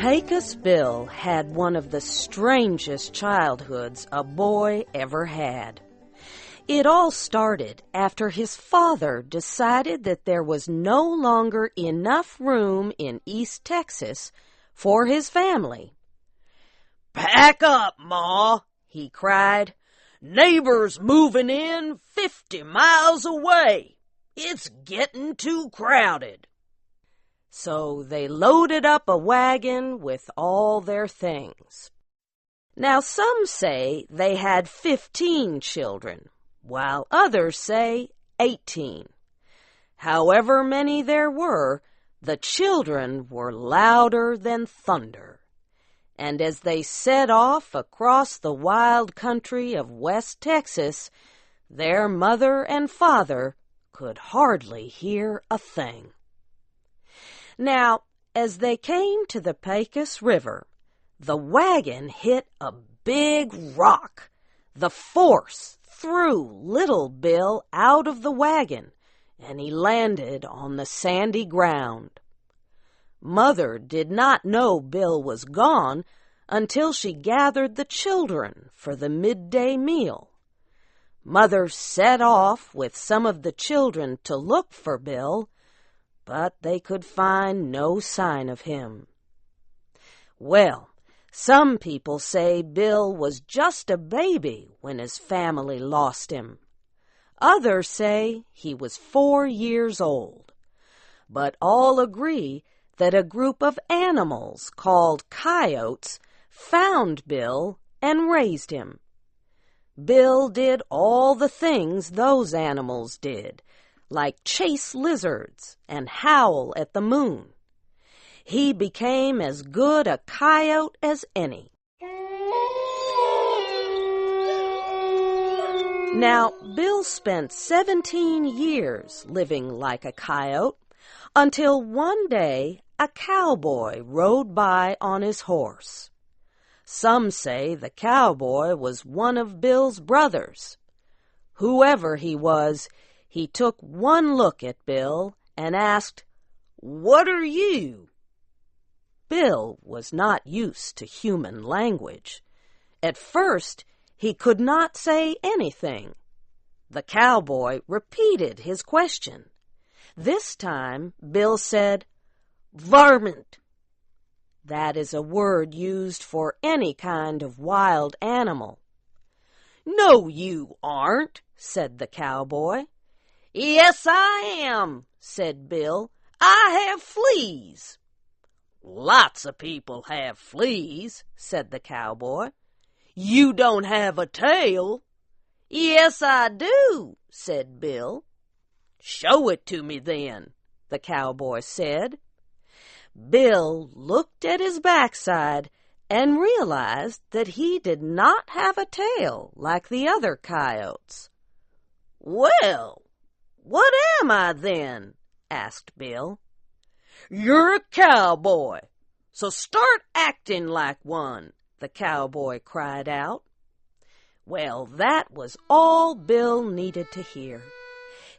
Pecos Bill had one of the strangest childhoods a boy ever had. It all started after his father decided that there was no longer enough room in East Texas for his family. "Pack up, Ma," he cried. "Neighbors moving in 50 miles away. It's getting too crowded." So they loaded up a wagon with all their things. Now some say they had 15 children, while others say 18. However many there were, the children were louder than thunder. And as they set off across the wild country of West Texas, their mother and father could hardly hear a thing. Now, as they came to the Pecos River, the wagon hit a big rock. The force threw little Bill out of the wagon, and he landed on the sandy ground. Mother did not know Bill was gone until she gathered the children for the midday meal. Mother set off with some of the children to look for Bill, but they could find no sign of him. Well, some people say Bill was just a baby when his family lost him. Others say he was 4 years old. But all agree that a group of animals called coyotes found Bill and raised him. Bill did all the things those animals did, like chase lizards and howl at the moon. He became as good a coyote as any. Now, Bill spent 17 years living like a coyote until one day a cowboy rode by on his horse. Some say the cowboy was one of Bill's brothers. Whoever he was, he took one look at Bill and asked, "What are you?" Bill was not used to human language. At first, he could not say anything. The cowboy repeated his question. This time, Bill said, "Varmint." That is a word used for any kind of wild animal. "No, you aren't," said the cowboy. "Yes, I am," said Bill. "I have fleas." "Lots of people have fleas," said the cowboy. "You don't have a tail." "Yes, I do," said Bill. "Show it to me then," the cowboy said. Bill looked at his backside and realized that he did not have a tail like the other coyotes. "Well, what am I then?" asked Bill. "You're a cowboy, so start acting like one," the cowboy cried out. Well, that was all Bill needed to hear.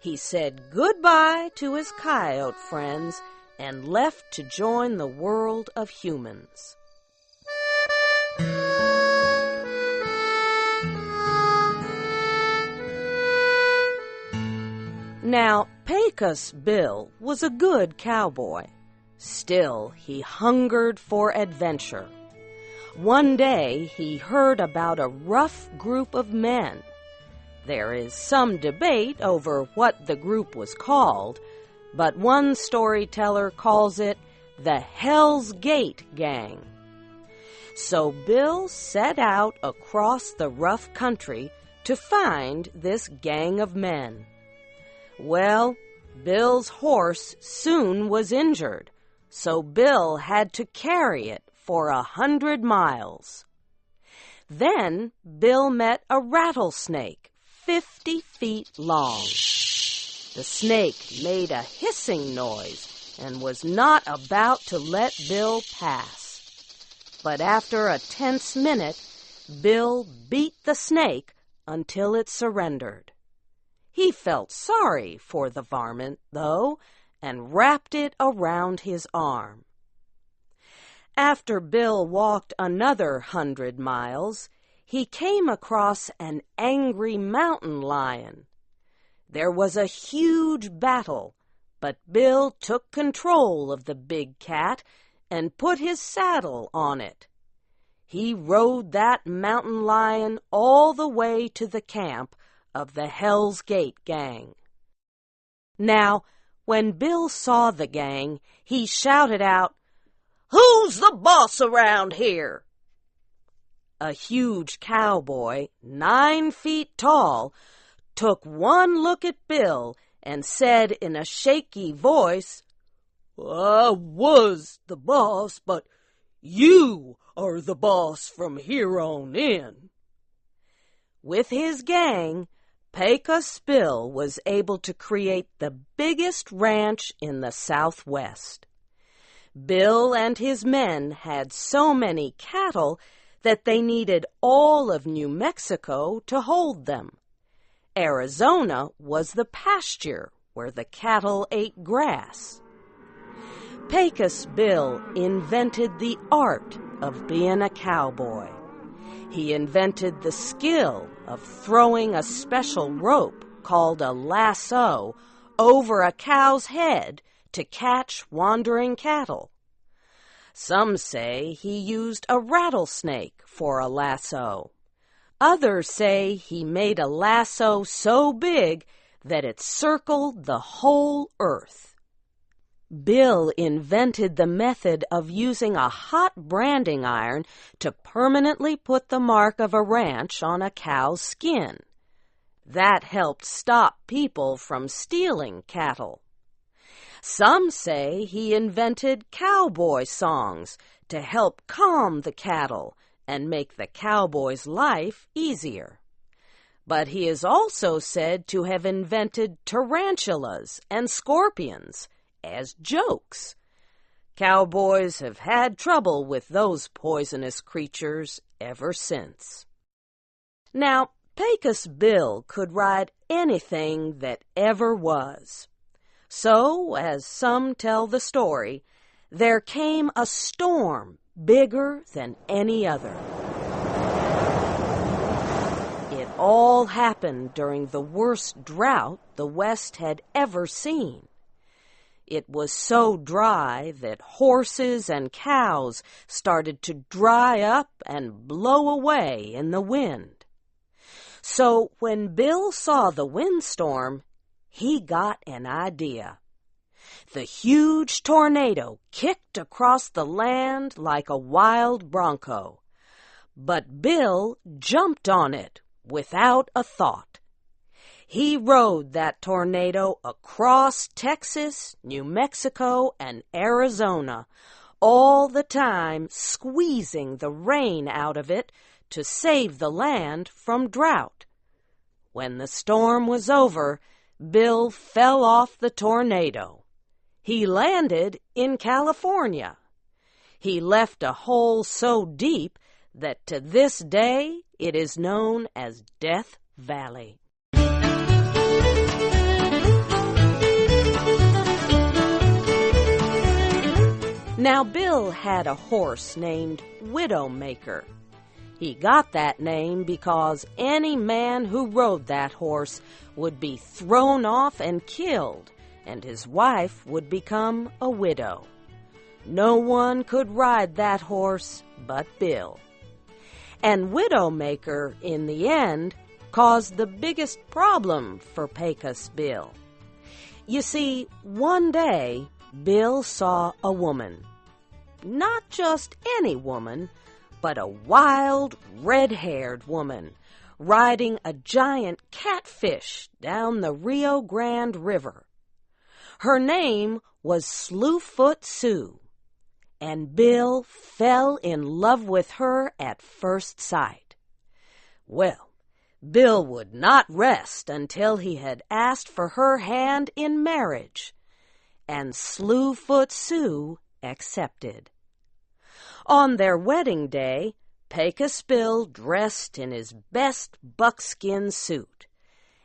He said goodbye to his coyote friends and left to join the world of humans. Now, Pecos Bill was a good cowboy. Still, he hungered for adventure. One day, he heard about a rough group of men. There is some debate over what the group was called, but one storyteller calls it the Hell's Gate Gang. So Bill set out across the rough country to find this gang of men. Well, Bill's horse soon was injured, so Bill had to carry it for 100 miles. Then Bill met a rattlesnake 50 feet long. The snake made a hissing noise and was not about to let Bill pass. But after a tense minute, Bill beat the snake until it surrendered. He felt sorry for the varmint, though, and wrapped it around his arm. After Bill walked another 100 miles, he came across an angry mountain lion. There was a huge battle, but Bill took control of the big cat and put his saddle on it. He rode that mountain lion all the way to the camp of the Hell's Gate gang. Now, when Bill saw the gang, he shouted out, "Who's the boss around here?" A huge cowboy, 9 feet tall, took one look at Bill and said in a shaky voice, "I was the boss, but you are the boss from here on in." With his gang, Pecos Bill was able to create the biggest ranch in the Southwest. Bill and his men had so many cattle that they needed all of New Mexico to hold them. Arizona was the pasture where the cattle ate grass. Pecos Bill invented the art of being a cowboy. He invented the skill of throwing a special rope called a lasso over a cow's head to catch wandering cattle. Some say he used a rattlesnake for a lasso. Others say he made a lasso so big that it circled the whole earth. Bill invented the method of using a hot branding iron to permanently put the mark of a ranch on a cow's skin. That helped stop people from stealing cattle. Some say he invented cowboy songs to help calm the cattle and make the cowboy's life easier. But he is also said to have invented tarantulas and scorpions as jokes. Cowboys have had trouble with those poisonous creatures ever since. Now, Pecos Bill could ride anything that ever was. So, as some tell the story, there came a storm bigger than any other. It all happened during the worst drought the West had ever seen. It was so dry that horses and cows started to dry up and blow away in the wind. So when Bill saw the windstorm, he got an idea. The huge tornado kicked across the land like a wild bronco, but Bill jumped on it without a thought. He rode that tornado across Texas, New Mexico, and Arizona, all the time squeezing the rain out of it to save the land from drought. When the storm was over, Bill fell off the tornado. He landed in California. He left a hole so deep that to this day it is known as Death Valley. Now, Bill had a horse named Widowmaker. He got that name because any man who rode that horse would be thrown off and killed, and his wife would become a widow. No one could ride that horse but Bill. And Widowmaker, in the end, caused the biggest problem for Pecos Bill. You see, one day, Bill saw a woman. Not just any woman, but a wild, red-haired woman riding a giant catfish down the Rio Grande River. Her name was Slewfoot Sue, and Bill fell in love with her at first sight. Well, Bill would not rest until he had asked for her hand in marriage, and Slewfoot Sue accepted. On their wedding day, Pecos Bill dressed in his best buckskin suit,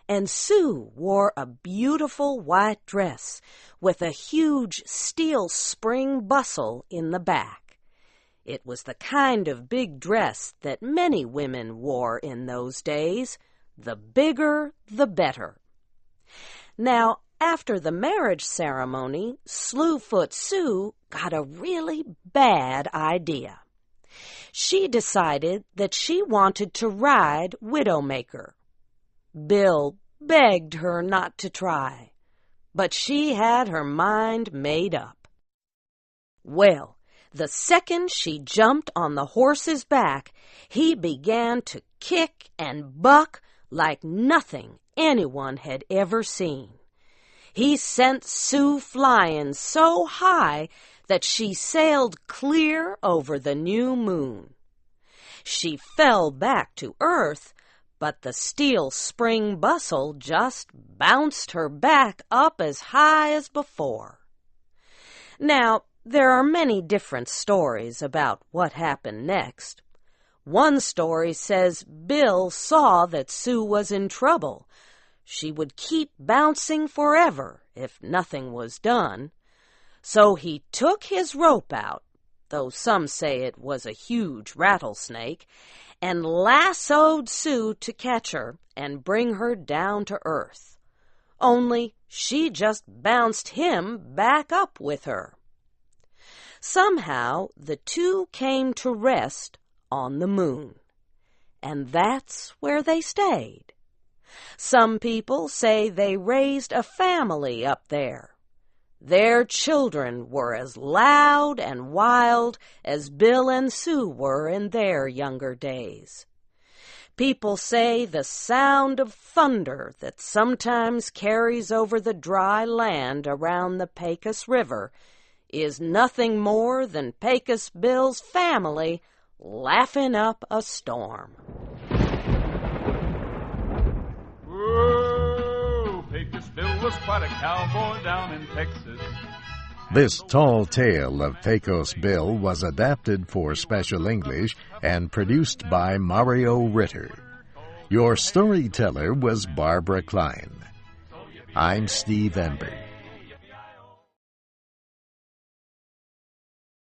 and Sue wore a beautiful white dress with a huge steel spring bustle in the back. It was the kind of big dress that many women wore in those days. The bigger, the better. Now, after the marriage ceremony, Slewfoot Sue got a really bad idea. She decided that she wanted to ride Widowmaker. Bill begged her not to try, but she had her mind made up. Well, the second she jumped on the horse's back, he began to kick and buck like nothing anyone had ever seen. He sent Sue flying so high that she sailed clear over the new moon. She fell back to earth, but the steel spring bustle just bounced her back up as high as before. Now, there are many different stories about what happened next. One story says Bill saw that Sue was in trouble. She would keep bouncing forever if nothing was done. So he took his rope out, though some say it was a huge rattlesnake, and lassoed Sue to catch her and bring her down to earth. Only she just bounced him back up with her. Somehow the two came to rest on the moon, and that's where they stayed. Some people say they raised a family up there. Their children were as loud and wild as Bill and Sue were in their younger days. People say the sound of thunder that sometimes carries over the dry land around the Pecos River is nothing more than Pecos Bill's family laughing up a storm. Whoa, Pecos Bill was quite a cowboy down in Texas. This tall tale of Pecos Bill was adapted for Special English and produced by Mario Ritter. Your storyteller was Barbara Klein. I'm Steve Enberg.